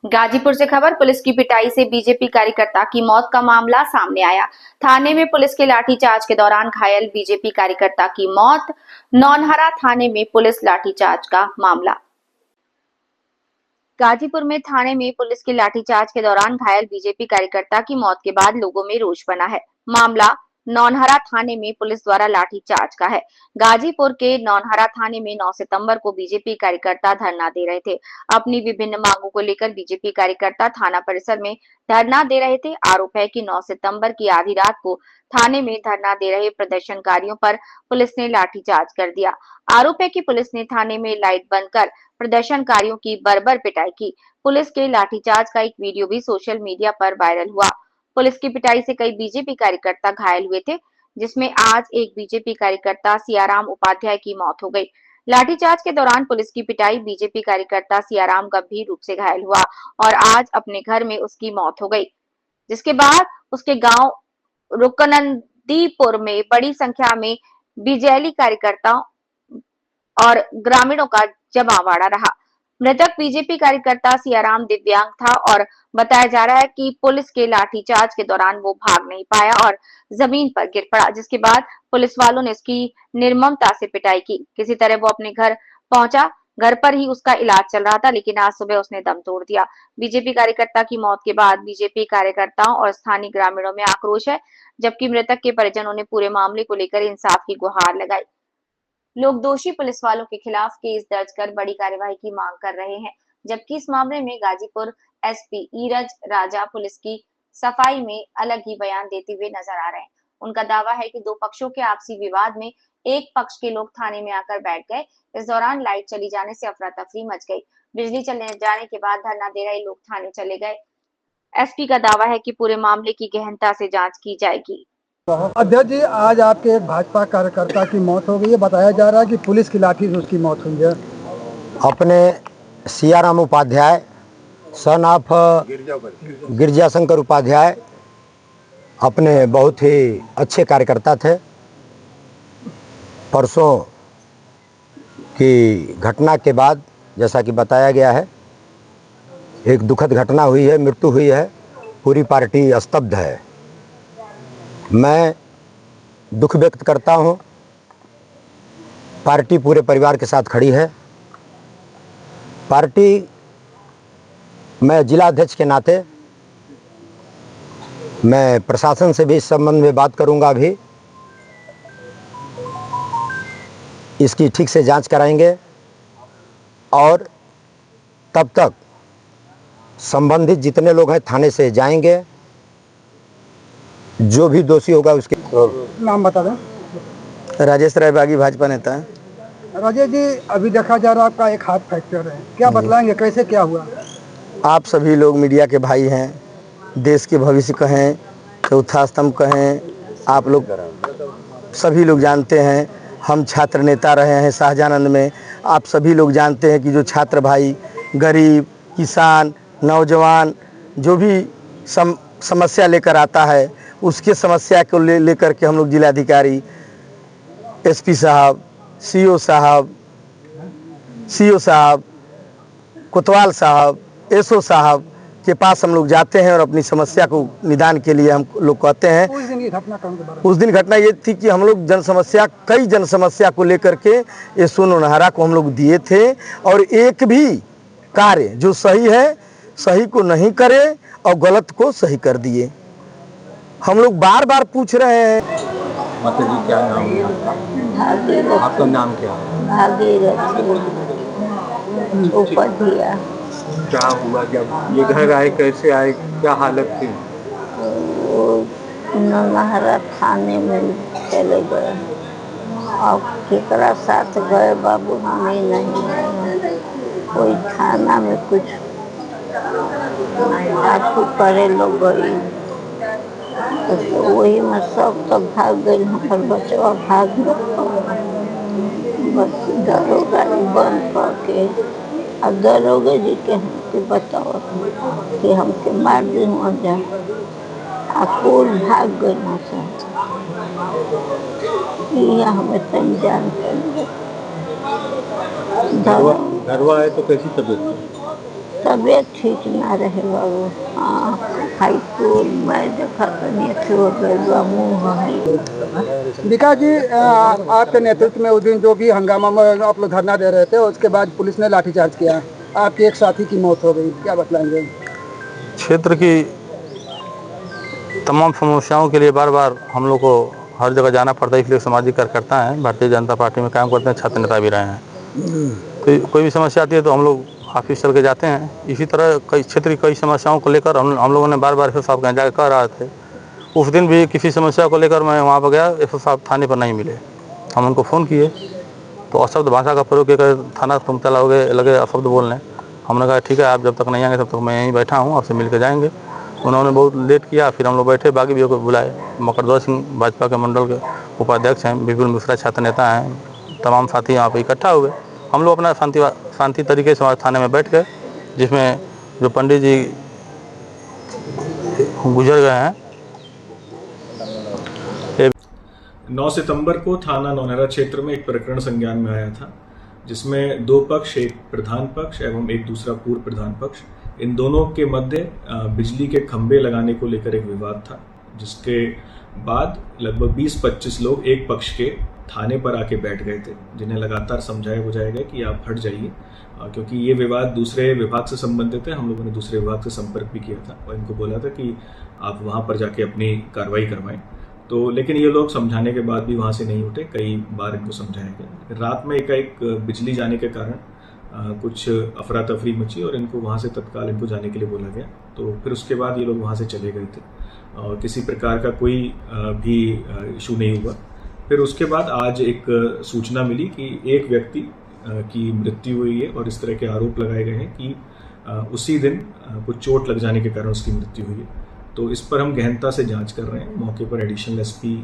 गाजीपुर से खबर। पुलिस की पिटाई से बीजेपी कार्यकर्ता की मौत का मामला सामने आया। थाने में पुलिस के लाठीचार्ज के दौरान घायल बीजेपी कार्यकर्ता की मौत। नौनहरा थाने में पुलिस लाठीचार्ज का मामला। गाजीपुर में थाने में पुलिस के लाठीचार्ज के दौरान घायल बीजेपी कार्यकर्ता की मौत के बाद लोगों में रोष बना है। मामला नौनहरा थाने में पुलिस द्वारा लाठीचार्ज का है। गाजीपुर के नौनहरा थाने में 9 सितंबर को बीजेपी कार्यकर्ता धरना दे रहे थे। अपनी विभिन्न मांगों को लेकर बीजेपी कार्यकर्ता थाना परिसर में धरना दे रहे थे। आरोप है कि 9 सितंबर की आधी रात को थाने में धरना दे रहे प्रदर्शनकारियों पर पुलिस ने लाठीचार्ज कर दिया। आरोप है कि पुलिस ने थाने में लाइट बंद कर प्रदर्शनकारियों की बर्बर पिटाई की। पुलिस के लाठीचार्ज का एक वीडियो भी सोशल मीडिया पर वायरल हुआ। पुलिस की पिटाई से कई बीजेपी कार्यकर्ता घायल हुए थे, जिसमें आज एक बीजेपी कार्यकर्ता सियाराम उपाध्याय की मौत हो गई। लाठीचार्ज के दौरान पुलिस की पिटाई बीजेपी कार्यकर्ता सियाराम गंभीर रूप से घायल हुआ और आज अपने घर में उसकी मौत हो गई, जिसके बाद उसके गांव रुकनंदीपुर में बड़ी संख्या में बीजेपी कार्यकर्ताओं और ग्रामीणों का जमावड़ा रहा। मृतक बीजेपी कार्यकर्ता सियाराम दिव्यांग था और बताया जा रहा है कि पुलिस के लाठीचार्ज के दौरान वो भाग नहीं पाया और जमीन पर गिर पड़ा, जिसके बाद पुलिस वालों ने उसकी निर्ममता से पिटाई की। किसी तरह वो अपने घर पहुंचा। घर पर ही उसका इलाज चल रहा था, लेकिन आज सुबह उसने दम तोड़ दिया। बीजेपी कार्यकर्ता की मौत के बाद बीजेपी कार्यकर्ताओं और स्थानीय ग्रामीणों में आक्रोश है, जबकि मृतक के परिजनों ने पूरे मामले को लेकर इंसाफ की गुहार लगाई। लोग दोषी पुलिस वालों के खिलाफ केस दर्ज कर बड़ी कार्यवाही की मांग कर रहे हैं, जबकि इस मामले में गाजीपुर एसपी ईरज राजा पुलिस की सफाई में अलग ही बयान देते हुए नजर आ रहे हैं। उनका दावा है कि दो पक्षों के आपसी विवाद में एक पक्ष के लोग थाने में आकर बैठ गए। इस दौरान लाइट चली जाने से अफरा तफरी मच गई। बिजली चले जाने के बाद धरना दे रहे लोग थाने चले गए। एसपी का दावा है कि पूरे मामले की गहनता से जांच की जाएगी। अध्यक्ष जी, आज आपके एक भाजपा कार्यकर्ता की मौत हो गई है। बताया जा रहा है कि पुलिस की लाठी से उसकी मौत हुई है। अपने सियाराम उपाध्याय सन ऑफ गिरजाशंकर उपाध्याय अपने बहुत ही अच्छे कार्यकर्ता थे। परसों की घटना के बाद जैसा कि बताया गया है, एक दुखद घटना हुई है, मृत्यु हुई है। पूरी पार्टी स्तब्ध है। मैं दुख व्यक्त करता हूं। पार्टी पूरे परिवार के साथ खड़ी है। पार्टी मैं जिला अध्यक्ष के नाते मैं प्रशासन से भी इस संबंध में बात करूंगा। अभी इसकी ठीक से जांच कराएंगे और तब तक संबंधित जितने लोग हैं थाने से जाएंगे। जो भी दोषी होगा उसके नाम बता दें। राजेश राय बागी भाजपा नेता है। राजेश जी, अभी देखा जा रहा है आपका एक हाथ फ्रैक्चर है, क्या बतलाएंगे, कैसे क्या हुआ? आप सभी लोग मीडिया के भाई हैं, देश के भविष्य कहें, चौथा स्तंभ कहें, आप लोग सभी लोग जानते हैं। हम छात्र नेता रहे हैं शाहजहानंद में। आप सभी लोग जानते हैं कि जो छात्र भाई, गरीब, किसान, नौजवान जो भी समस्या लेकर आता है, उसके समस्या को लेकर के हम लोग जिलाधिकारी, एसपी साहब, सीओ साहब, कोतवाल साहब, एसओ साहब के पास हम लोग जाते हैं और अपनी समस्या को निदान के लिए हम लोग कहते हैं। उस दिन घटना ये थी कि हम लोग कई जन समस्या को लेकर के एसओ नौनहरा को हम लोग दिए थे और एक भी कार्य जो सही है सही को नहीं करे और गलत को सही कर दिए। हम लोग बार बार पूछ रहे हैं। माता जी, क्या नाम है आपका? नाम क्या है? उपाध्याय। क्या हुआ जब ये घर आए, कैसे आए, क्या हालत थी? नौनहरा थाने में चले गए। अब केकरा साथ गए बाबू हमें नहीं है। कोई थाना में कुछ आपको करे लोग गई तो वही में सब तो भाग गए। हमारे बच्चा भाग बस दरोगा बंद करके अब दरोगे जी के हमके बताओ कि हमके मार दी वहाँ जा कुल भाग गए ना साथ। यह हमें तन जान घरवा आए तो कैसी तबीयत थी? तबीयत ठीक ना रहे बाबू। हाँ हाई स्कूल मैं देखा तनी हो गए मुँह है। विकास जी, आपके नेतृत्व में उस दिन जो भी हंगामा में आप लोग धरना दे रहे थे, उसके बाद पुलिस ने लाठीचार्ज किया, आपके एक साथी की मौत हो गई, क्या बतलाएंगे? क्षेत्र की तमाम समस्याओं के लिए बार बार हम लोग को हर जगह जाना पड़ता है, इसलिए सामाजिक कार्यकर्ता हैं, भारतीय जनता पार्टी में काम करते हैं, छात्र नेता भी रहे हैं। कोई भी समस्या आती है तो हम लोग ऑफिस चल के जाते हैं। इसी तरह कई क्षेत्र की कई समस्याओं को लेकर हम लोगों ने बार बार एसओ साहब के यहाँ जाकर कह रहे थे। उस दिन भी किसी समस्या को लेकर मैं वहाँ पर गया, एसओ साहब थाने पर नहीं मिले। हम उनको फ़ोन किए तो अशब्द भाषा का प्रयोग कर थाना तुम चलाओगे लगे अशब्द बोलने। हमने कहा ठीक है, आप जब तक नहीं आएंगे तब तक मैं यहीं बैठा हूँ, आपसे मिल के जाएंगे। उन्होंने बहुत लेट किया, फिर हम लोग बैठे, बागी भी को बुलाए। मकरदौर सिंह भाजपा के मंडल के उपाध्यक्ष हैं, विपुल मिश्रा छात्र नेता हैं, तमाम साथी यहाँ पर इकट्ठा हुए। हम लोग अपना शांति तरीके से थाने में बैठ गए, जिसमें जो पंडित जी गुजर गए हैं। 9 सितंबर को थाना नौनहरा क्षेत्र में एक प्रकरण संज्ञान में आया था, जिसमें दो पक्ष, एक प्रधान पक्ष एवं एक दूसरा पूर्व प्रधान पक्ष, इन दोनों के मध्य बिजली के खंभे लगाने को लेकर एक विवाद था, जिसके बाद लगभग 20-25 लोग एक पक्ष के थाने पर आके बैठ गए थे, जिन्हें लगातार समझाया बुझाया गया कि आप हट जाइए, क्योंकि ये विवाद दूसरे विभाग से संबंधित है। हम लोगों ने दूसरे विभाग से संपर्क भी किया था और इनको बोला था कि आप वहाँ पर जाके अपनी कार्रवाई करवाएं। तो लेकिन ये लोग समझाने के बाद भी वहाँ से नहीं उठे, कई बार इनको समझाया गया। रात में एकाएक बिजली जाने के कारण कुछ अफरा तफरी मची और इनको वहाँ से तत्काल इनको जाने के लिए बोला गया। तो फिर उसके बाद ये लोग वहाँ से चले गए थे और किसी प्रकार का कोई भी इशू नहीं हुआ। फिर उसके बाद आज एक सूचना मिली कि एक व्यक्ति की मृत्यु हुई है और इस तरह के आरोप लगाए गए हैं कि उसी दिन कुछ चोट लग जाने के कारण उसकी मृत्यु हुई है। तो इस पर हम गहनता से जांच कर रहे हैं। मौके पर एडिशनल एसपी